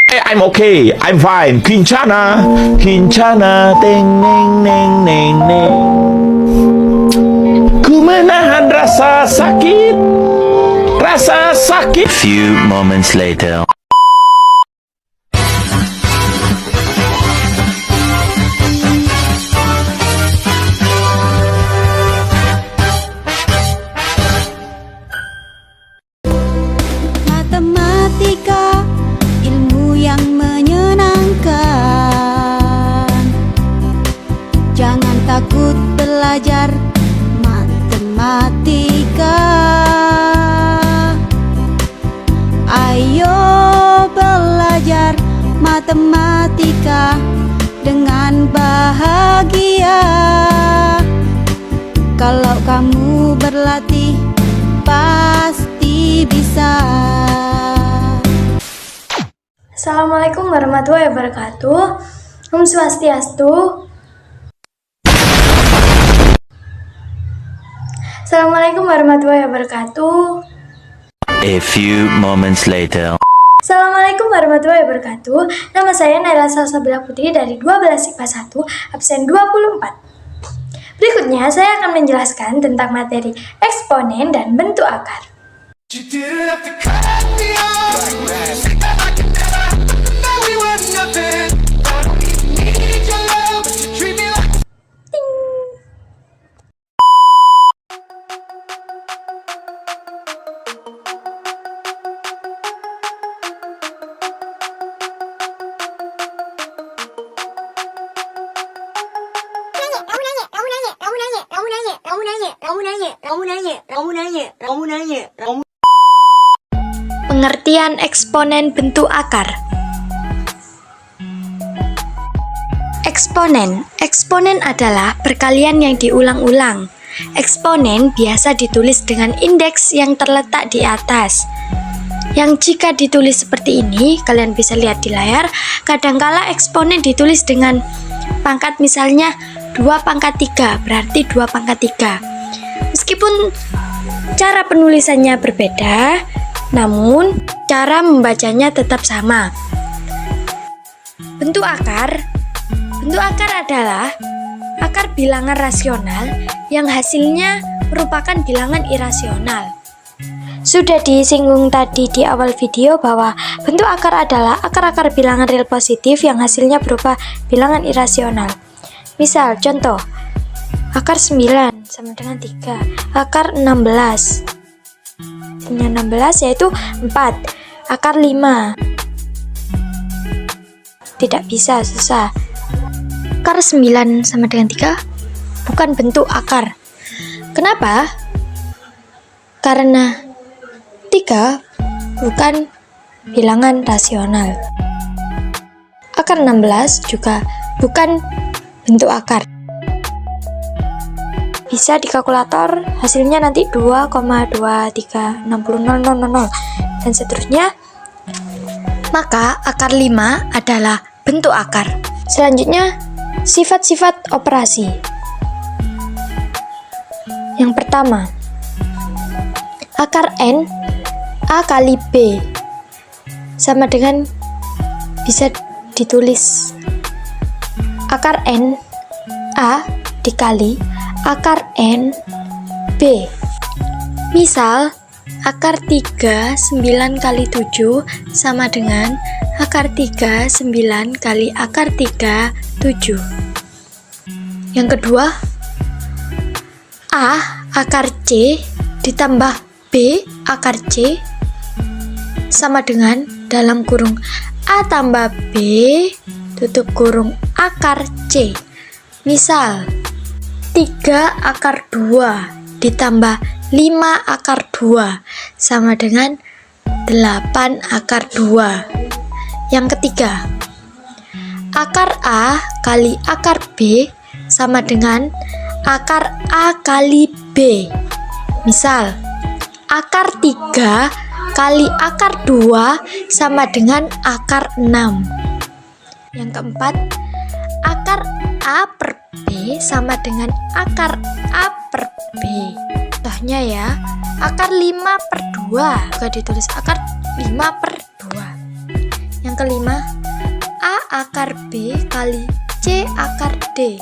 I'm okay, I'm fine. Kincana, kincana, teng neng neng neng neng. Ku menahan rasa sakit, rasa sakit. Few moments later. Matematika, ilmu yang menyenangkan. Jangan takut belajar matematika. Ayo belajar matematika dengan bahagia. Kalau kamu berlatih, pasti bisa. Assalamualaikum warahmatullahi wabarakatuh. Om Swastiastu. Assalamualaikum warahmatullahi wabarakatuh. A few moments later. Assalamualaikum warahmatullahi wabarakatuh. Nama saya Naila Salsabila Putri dari 12 IPA 1, absen 24. Berikutnya saya akan menjelaskan tentang materi eksponen dan bentuk akar. Pengertian eksponen bentuk akar. Eksponen adalah perkalian yang diulang-ulang. Eksponen biasa ditulis dengan indeks yang terletak di atas. Yang jika ditulis seperti ini, kalian bisa lihat di layar, kadangkala eksponen ditulis dengan pangkat misalnya 2 pangkat 3, berarti 2 pangkat 3. Meskipun cara penulisannya berbeda, namun cara membacanya tetap sama. Bentuk akar adalah akar bilangan rasional yang hasilnya merupakan bilangan irasional. Sudah disinggung tadi di awal video bahwa bentuk akar adalah akar-akar bilangan real positif yang hasilnya berupa bilangan irasional. Misal, contoh, akar 9 sama dengan 3, akar 16 yaitu 4, akar 5 tidak bisa, susah. Akar 9 sama dengan 3 bukan bentuk akar. Kenapa? Karena 3 bukan bilangan rasional. Akar 16 juga bukan bentuk akar. Bisa di kalkulator, hasilnya nanti 2,23600000 dan seterusnya. Maka akar 5 adalah bentuk akar. Selanjutnya, sifat-sifat operasi. Yang pertama, akar N A kali B sama dengan, bisa ditulis akar N A dikali akar N B. Misal, akar 3 9 kali 7 sama dengan akar 3 9 kali akar 3 7. Yang kedua, A akar C ditambah B akar C sama dengan dalam kurung A tambah B tutup kurung akar C. Misal, 3 akar 2 ditambah 5 akar 2 sama dengan 8 akar 2. Yang ketiga, akar A kali akar B sama dengan akar A kali B. Misal, akar 3 kali akar 2 sama dengan akar 6. Yang keempat, akar A per B sama dengan akar A per B. Contohnya ya, akar 5 per 2 juga ditulis akar 5 per 2. Yang Yang kelima, A akar B kali C akar D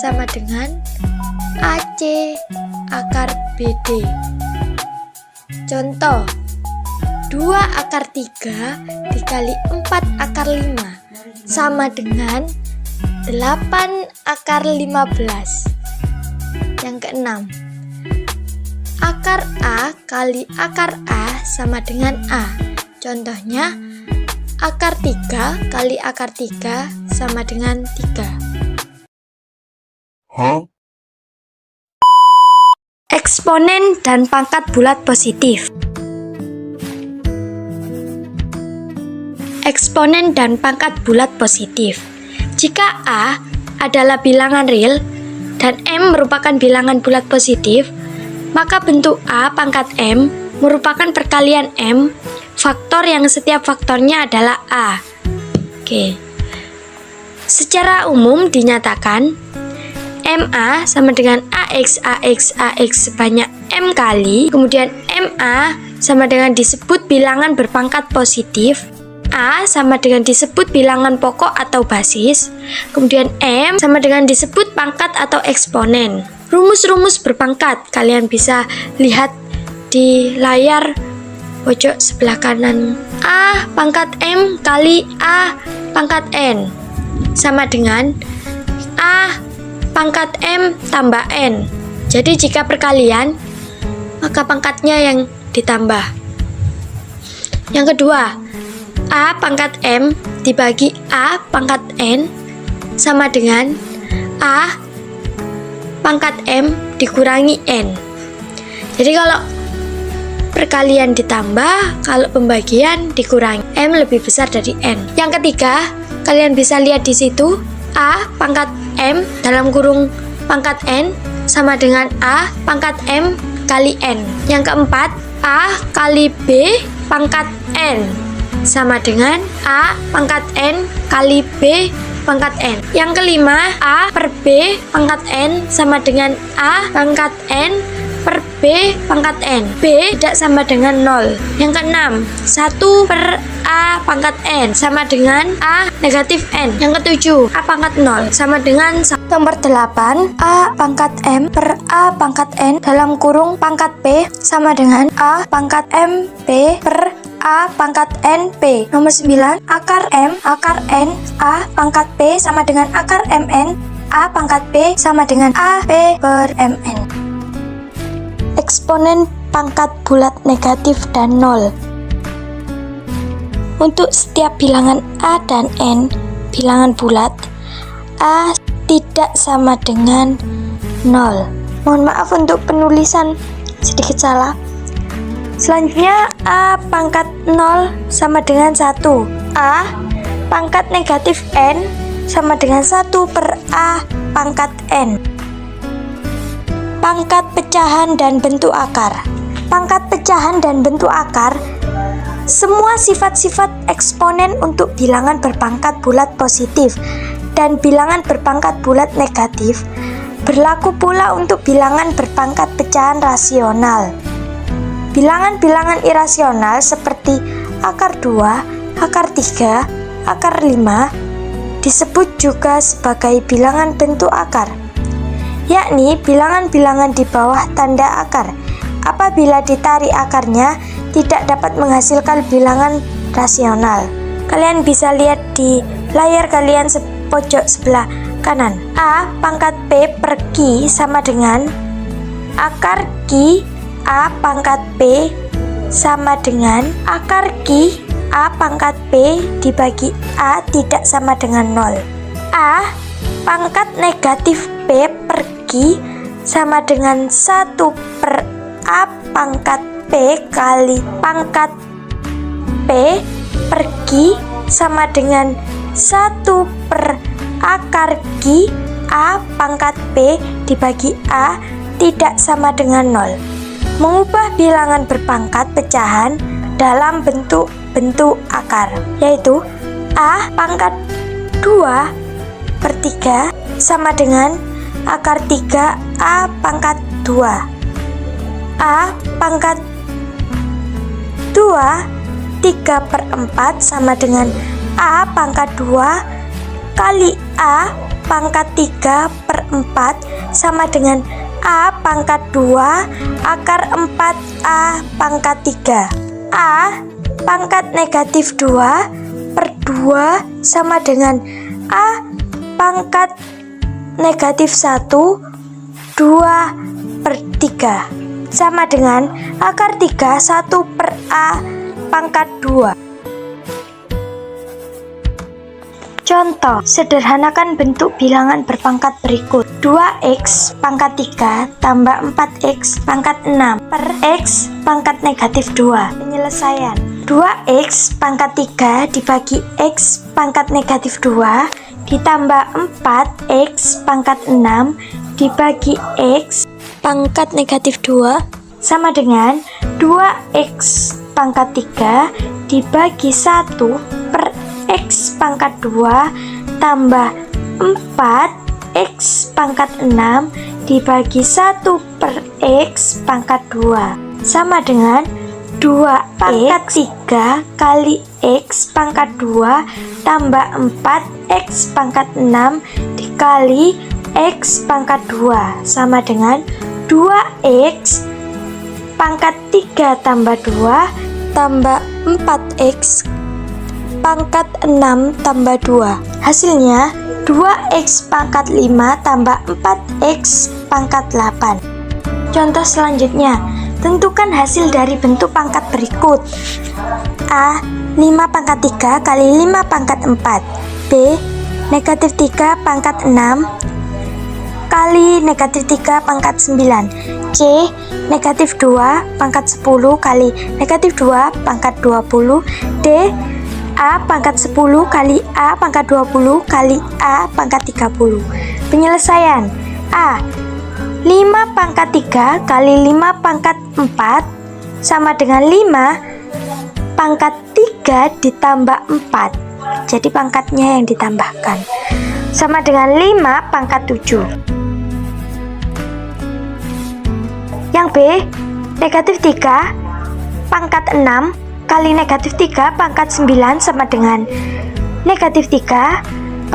sama dengan AC akar BD. Contoh, 2 akar 3 dikali 4 akar 5 sama dengan 8 akar 15. Yang keenam, akar A kali akar A sama dengan A. Contohnya, akar 3 kali akar 3 sama dengan 3. Eksponen dan pangkat bulat positif. Eksponen dan pangkat bulat positif. Jika A adalah bilangan real dan M merupakan bilangan bulat positif, maka bentuk A pangkat M merupakan perkalian M faktor yang setiap faktornya adalah A. Oke. Secara umum dinyatakan MA sama dengan AX sebanyak M kali, kemudian MA sama dengan disebut bilangan berpangkat positif, A sama dengan disebut bilangan pokok atau basis, kemudian M sama dengan disebut pangkat atau eksponen. Rumus-rumus berpangkat kalian bisa lihat di layar pojok sebelah kanan. A pangkat M kali A pangkat N sama dengan A pangkat M tambah N. Jadi jika perkalian, maka pangkatnya yang ditambah. Yang kedua, A pangkat M dibagi A pangkat N sama dengan A pangkat M dikurangi N. Jadi kalau perkalian ditambah, kalau pembagian dikurangi, M lebih besar dari N. Yang ketiga, kalian bisa lihat di situ A pangkat M dalam kurung pangkat N sama dengan A pangkat M kali N. Yang keempat, A kali B pangkat N sama dengan A pangkat N kali B pangkat N. Yang kelima, A per B pangkat N sama dengan A pangkat N per B pangkat N. B tidak sama dengan 0. Yang keenam, 1 per A pangkat N sama dengan A negatif N. Yang ketujuh, A pangkat 0 sama dengan 1. Nomor 8, A pangkat M per A pangkat N dalam kurung pangkat P sama dengan A pangkat M P per A pangkat N P. Nomor 9, akar M akar N A pangkat P sama dengan akar MN A pangkat P sama dengan A P per MN. Eksponen pangkat bulat negatif dan 0. Untuk setiap bilangan A dan N, bilangan bulat, A tidak sama dengan 0. Mohon maaf untuk penulisan sedikit salah. Selanjutnya, A pangkat 0 sama dengan 1. A pangkat negatif N sama dengan 1 per A pangkat N. Pangkat pecahan dan bentuk akar. Pangkat pecahan dan bentuk akar, semua sifat-sifat eksponen untuk bilangan berpangkat bulat positif dan bilangan berpangkat bulat negatif berlaku pula untuk bilangan berpangkat pecahan rasional. Bilangan-bilangan irasional seperti akar 2, akar 3, akar 5 disebut juga sebagai bilangan bentuk akar, yakni bilangan-bilangan di bawah tanda akar. Apabila ditarik akarnya, tidak dapat menghasilkan bilangan rasional. Kalian bisa lihat di layar kalian pojok sebelah kanan. A pangkat P per Q sama dengan akar Q A pangkat P sama dengan akar Q A pangkat P dibagi A tidak sama dengan 0. A pangkat negatif P per Q sama dengan 1 per A pangkat P kali pangkat P per Q sama dengan 1 per akar Q A pangkat P dibagi A tidak sama dengan 0. Mengubah bilangan berpangkat pecahan dalam bentuk akar, yaitu A pangkat 2 per 3 sama dengan akar 3 A pangkat 2. A pangkat 2 3/4 sama dengan A pangkat 2 kali A pangkat 3/4 sama dengan A pangkat 2 akar 4A pangkat 3. A pangkat negatif 2/2 sama dengan A pangkat negatif 1 2/3 sama dengan akar 3 1/A pangkat 2. Contoh, sederhanakan bentuk bilangan berpangkat berikut. 2x pangkat 3 tambah 4x pangkat 6 per x pangkat negatif 2. Penyelesaian. 2x pangkat 3 dibagi x pangkat negatif 2 ditambah 4x pangkat 6 dibagi x pangkat negatif 2 sama dengan 2x pangkat 3 dibagi 1 per x pangkat 2 tambah 4x pangkat 6 dibagi 1 per x pangkat 2 sama dengan 2 pangkat 3 kali x pangkat 2 tambah 4x pangkat 6 dikali x pangkat 2 sama dengan 2x pangkat 3 tambah 2 tambah 4x pangkat 6 tambah 2. Hasilnya 2x pangkat 5 tambah 4x pangkat 8. Contoh selanjutnya, tentukan hasil dari bentuk pangkat berikut. A. 5 pangkat 3 kali 5 pangkat 4. B. Negatif 3 pangkat 6 kali negatif 3 pangkat 9. C. Negatif 2 pangkat 10 kali negatif 2 pangkat 20. D. A pangkat 10 kali A pangkat 20 kali A pangkat 30. Penyelesaian. A. 5 pangkat 3 kali 5 pangkat 4 sama dengan 5 pangkat 3 ditambah 4. Jadi pangkatnya yang ditambahkan. Sama dengan 5 pangkat 7. Yang B. Negatif 3 pangkat 6 kali negatif 3 pangkat 9 sama dengan negatif 3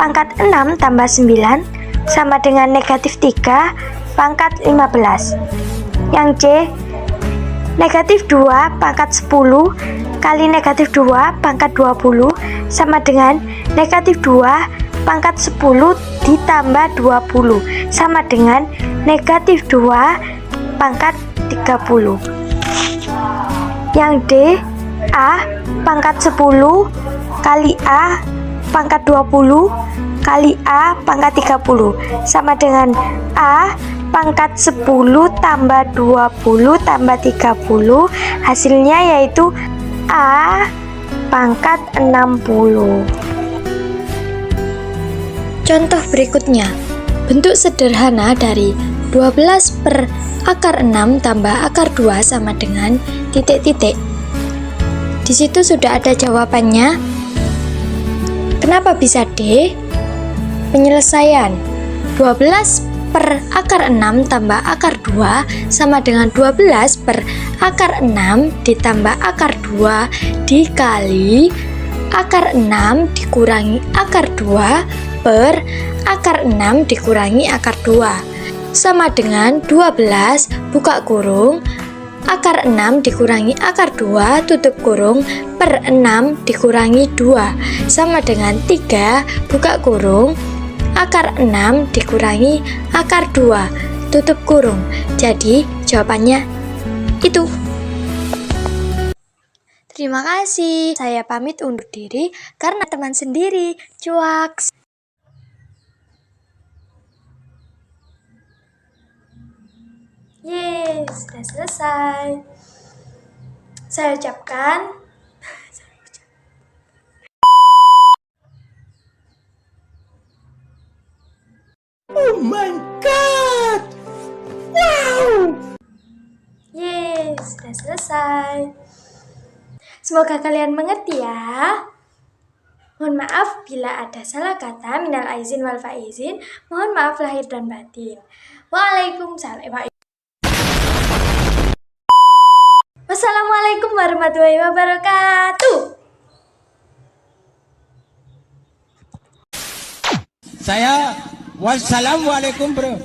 pangkat 6 tambah 9 sama dengan negatif 3 pangkat 15. Yang C. Negatif 2 pangkat 10 kali negatif 2 pangkat 20 sama dengan negatif 2 pangkat 10 ditambah 20 sama dengan negatif 2 pangkat 30. Yang D. A pangkat 10 kali A pangkat 20 kali A pangkat 30 sama dengan A pangkat 10 tambah 20 tambah 30. Hasilnya yaitu A pangkat 60. Contoh berikutnya, bentuk sederhana dari 12 per akar 6 tambah akar 2 sama dengan titik-titik. Di situ sudah ada jawabannya. Kenapa bisa D? Penyelesaian. 12 per akar 6 tambah akar 2 sama dengan 12 per akar 6 ditambah akar 2 dikali akar 6 dikurangi akar 2 per akar 6 dikurangi akar 2 sama dengan 12 buka kurung akar 6 dikurangi akar 2 tutup kurung per 6 dikurangi 2 sama dengan 3 buka kurung akar 6 dikurangi akar 2 tutup kurung. Jadi jawabannya itu. Terima kasih. Saya pamit undur diri karena teman sendiri. Cuaks. Yeay, sudah selesai. Saya ucapkan Oh my god! Wow! yeay, sudah selesai. Semoga kalian mengerti ya. Mohon maaf bila ada salah kata, minal aizin wal faizin. Mohon maaf lahir dan batin. Waalaikumsalam. Wassalamualaikum. Assalamualaikum warahmatullahi wabarakatuh. Saya wassalamualaikum bro.